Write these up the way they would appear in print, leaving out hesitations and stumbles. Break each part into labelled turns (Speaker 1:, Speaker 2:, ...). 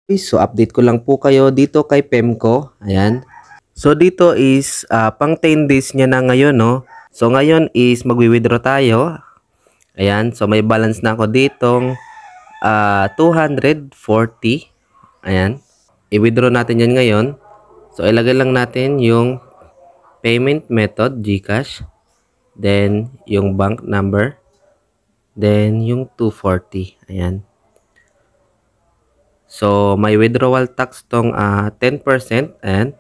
Speaker 1: So update ko lang po kayo dito kay Pemco. Ayan. So dito is pang 10 days niya na ngayon, no. So ngayon is magwi-withdraw tayo. Ayan. So may balance na ako ditong 240. Ayan. I-withdraw natin yan ngayon. So ilagay lang natin yung payment method, GCash. Then yung bank number. Then yung 240. Ayan. So, may withdrawal tax tong 10%. Ayan.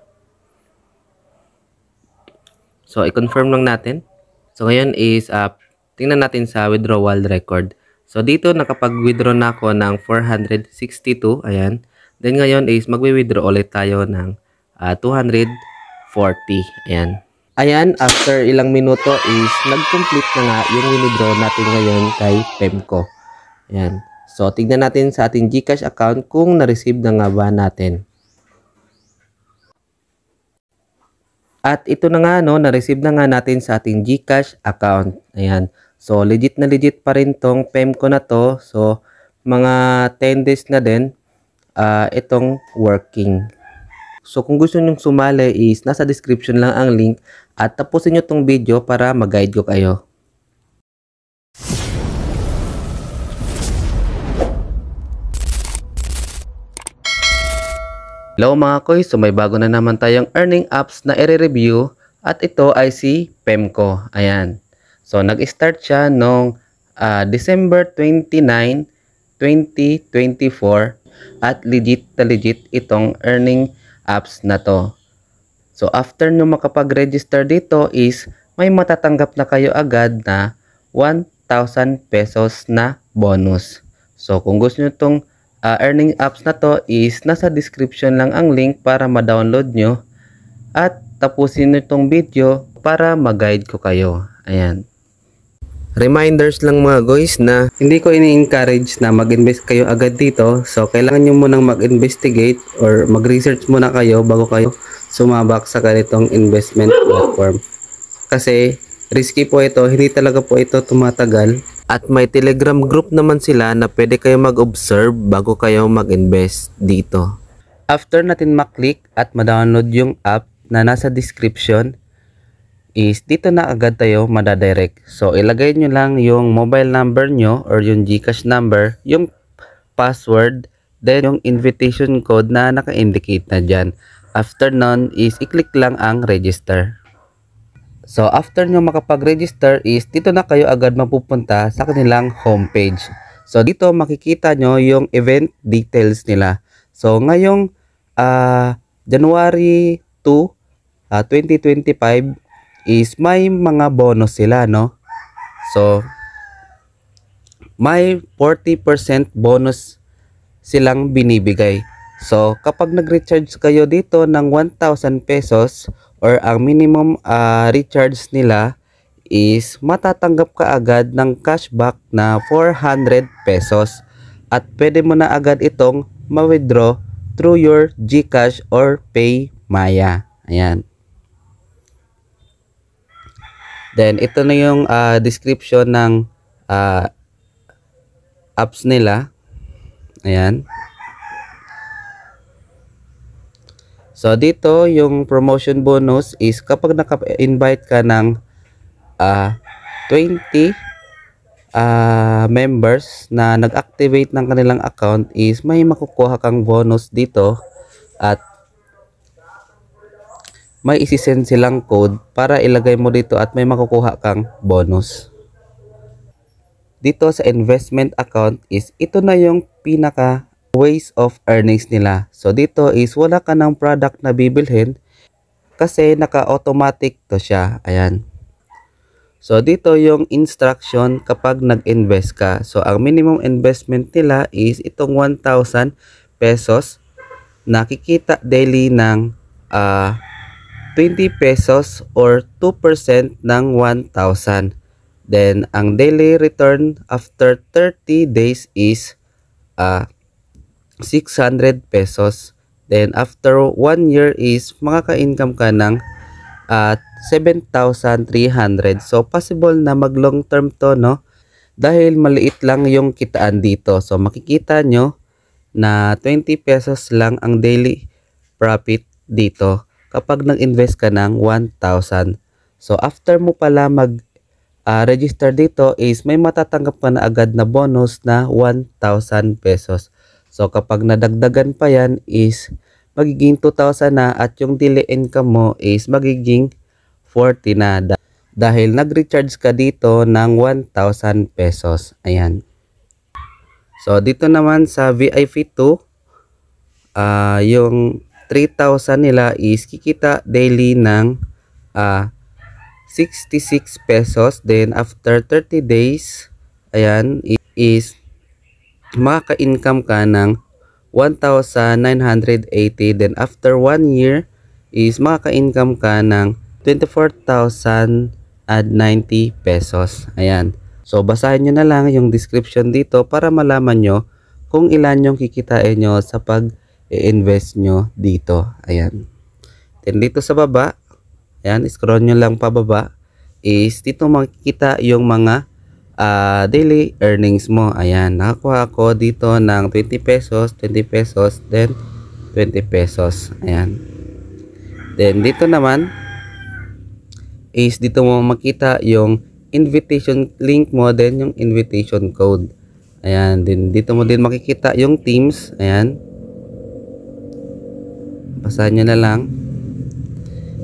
Speaker 1: So, i-confirm lang natin. So, ngayon is tingnan natin sa withdrawal record. So, dito nakapag-withdraw na ako ng 462. Ayan. Then, ngayon is magwi-withdraw ulit tayo ng 240. Ayan. Ayan, after ilang minuto is nag-complete na nga yung withdraw natin ngayon kay Pemco. Ayan. So, tignan natin sa ating GCash account kung na-receive na nga ba natin. At ito na nga, no, na-receive na nga natin sa ating GCash account. Ayan. So, legit na legit pa rin tong Pemco na to. So, mga 10 days na din itong working. So, kung gusto nyong sumali is nasa description lang ang link at tapusin nyo tong video para mag-guide ko kayo. Hello mga koy, so may bago na naman tayong earning apps na i-review at ito ay si Pemco. Ayan. So nag-start siya noong December 29, 2024 at legit na legit itong earning apps na to. So after nyo makapag-register dito is may matatanggap na kayo agad na 1,000 pesos na bonus. So kung gusto nyo itong earning apps na to is nasa description lang ang link para ma-download nyo at tapusin nyo itong video para mag-guide ko kayo. Ayan. Reminders lang mga guys na hindi ko ini-encourage na mag-invest kayo agad dito. So kailangan nyo munang mag-investigate or mag-research muna kayo bago kayo sumabak sa ganitong investment platform. Kasi risky po ito, hindi talaga po ito tumatagal. At may Telegram group naman sila na pwede kayo mag-observe bago kayo mag-invest dito. After natin maklik at ma-download yung app na nasa description, is dito na agad tayo madadirect. So ilagay nyo lang yung mobile number nyo or yung GCash number, yung password, then yung invitation code na naka-indicate na dyan. After nun is i-click lang ang register. So after nyo makapag-register is dito na kayo agad mapupunta sa kanilang homepage. So dito makikita nyo yung event details nila. So ngayong January 2, 2025 is may mga bonus sila, no? So may 40% bonus silang binibigay. So kapag nag-recharge kayo dito ng 1,000 pesos or ang minimum recharge nila is matatanggap ka agad ng cashback na 400 pesos at pwede mo na agad itong ma-withdraw through your GCash or PayMaya. Ayan. Then ito na yung description ng apps nila. Ayan. So dito yung promotion bonus is kapag naka-invite ka ng 20 members na nag-activate ng kanilang account is may makukuha kang bonus dito at may isi-send silang code para ilagay mo dito at may makukuha kang bonus. Dito sa investment account is ito na yung pinaka ways of earnings nila. So dito is wala ka ng product na bibilhin kasi naka-automatic to siya. Ayan. So dito yung instruction kapag nag-invest ka. So ang minimum investment nila is itong 1,000 pesos. Nakikita daily ng 20 pesos or 2% ng 1,000. Then ang daily return after 30 days is 600 pesos. Then after 1 year is makaka-income ka ng 7,300. So possible na mag long term to, no? Dahil maliit lang yung kitaan dito. So makikita nyo na 20 pesos lang ang daily profit dito kapag nag-invest ka ng 1,000. So after mo pala register dito is may matatanggap ka na agad na bonus na 1,000 pesos. So kapag nadagdagan pa yan is magiging 2,000 na at yung daily income mo is magiging 40 na dahil nag-recharge ka dito ng 1,000 pesos. Ayan. So dito naman sa VIP 2, yung 3,000 nila is kikita daily ng 66 pesos. Then after 30 days, ayan, is makaka-income ka ng 1,980. Then after 1 year is makaka-income ka ng 24,090 pesos. Ayan. So basahin nyo na lang yung description dito para malaman nyo kung ilan yung kikitain nyo sa pag-i-invest nyo dito. Ayan. Then dito sa baba, ayan, scroll nyo lang pababa, is dito makikita yung mga daily earnings mo. Ayan, nakakuha ako dito ng 20 pesos, 20 pesos, then 20 pesos. Ayan. Then dito naman is dito mo makita yung invitation link mo, then yung invitation code. Ayan, then dito mo din makikita yung teams. Ayan. Basahin nyo na lang.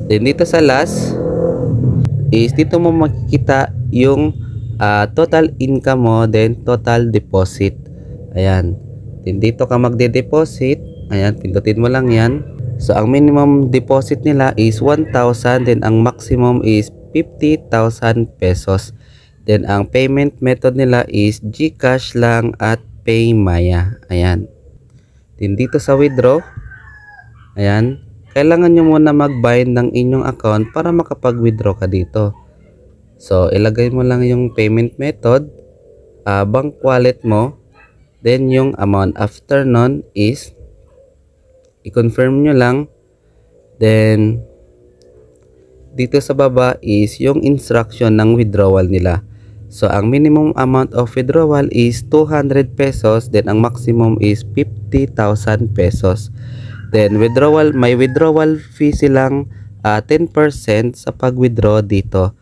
Speaker 1: Then dito sa last is dito mo makikita yung total income mo, then total deposit. Ayan. Then dito ka magde-deposit. Ayan, pindutin mo lang yan. So ang minimum deposit nila is 1,000, then ang maximum is 50,000 pesos. Then ang payment method nila is GCash lang at PayMaya. Ayan. Then dito sa withdraw, ayan, kailangan nyo muna mag-bind ng inyong account para makapag-withdraw ka dito. So ilagay mo lang yung payment method, bank wallet mo, then yung amount. After nun is i-confirm nyo lang. Then dito sa baba is yung instruction ng withdrawal nila. So ang minimum amount of withdrawal is 200 pesos, then ang maximum is 50,000 pesos. Then may withdrawal fee silang 10% sa pag-withdraw dito.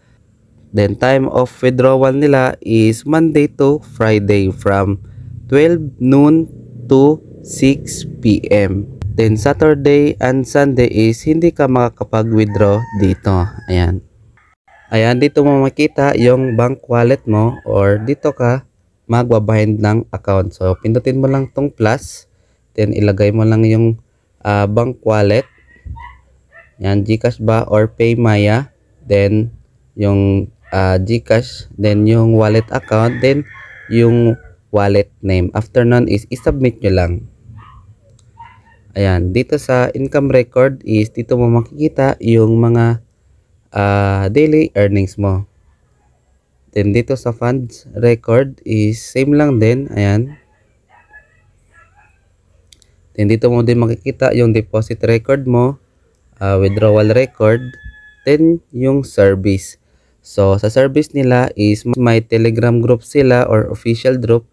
Speaker 1: Then time of withdrawal nila is Monday to Friday from 12 noon to 6 p.m. Then Saturday and Sunday is hindi ka makakapag-withdraw dito. Ayan. Ayan, dito mo makita yung bank wallet mo or dito ka magbabind ng account. So pindutin mo lang tong plus, then ilagay mo lang yung bank wallet. Yan, GCash ba or PayMaya, then yung GCash, then yung wallet account, then yung wallet name. After nun is isubmit nyo lang. Ayan, dito sa income record is dito mo makikita yung mga daily earnings mo. Then dito sa funds record is same lang din. Ayan. Then dito mo din makikita yung deposit record mo, withdrawal record, then yung service. So sa service nila is may Telegram group sila or official group,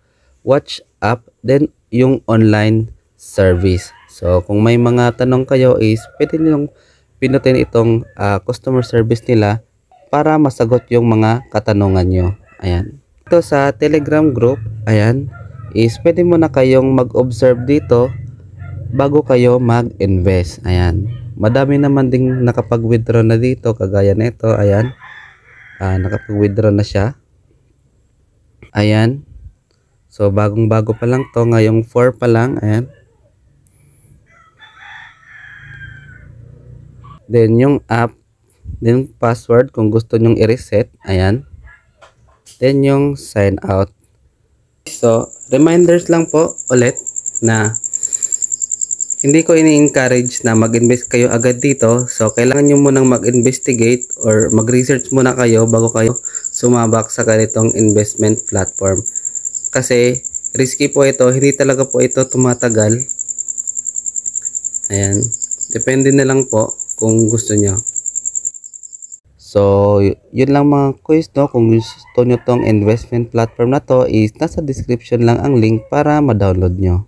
Speaker 1: WhatsApp, then yung online service. So kung may mga tanong kayo is pwede niyo pinutin itong customer service nila para masagot yung mga katanungan nyo. Ayan. Ito sa Telegram group, ayan, is pwede mo na kayong mag-observe dito bago kayo mag-invest. Ayan. Madami naman ding nakapag-withdraw na dito kagaya nito. Ayan. Nakapag-withdraw na siya. Ayan. So bagong-bago pa lang to, ngayong 4 pa lang. Ayan. Then yung app, then password kung gusto nyong i-reset. Ayan. Then yung sign out. So reminders lang po ulit na hindi ko ini-encourage na mag-invest kayo agad dito. So kailangan nyo munang mag-investigate or mag-research muna kayo bago kayo sumabak sa ganitong investment platform. Kasi risky po ito, hindi talaga po ito tumatagal. Ayan. Depende na lang po kung gusto nyo. So, yun lang mga quiz, no? Kung gusto nyo tong investment platform na to is nasa description lang ang link para ma-download nyo.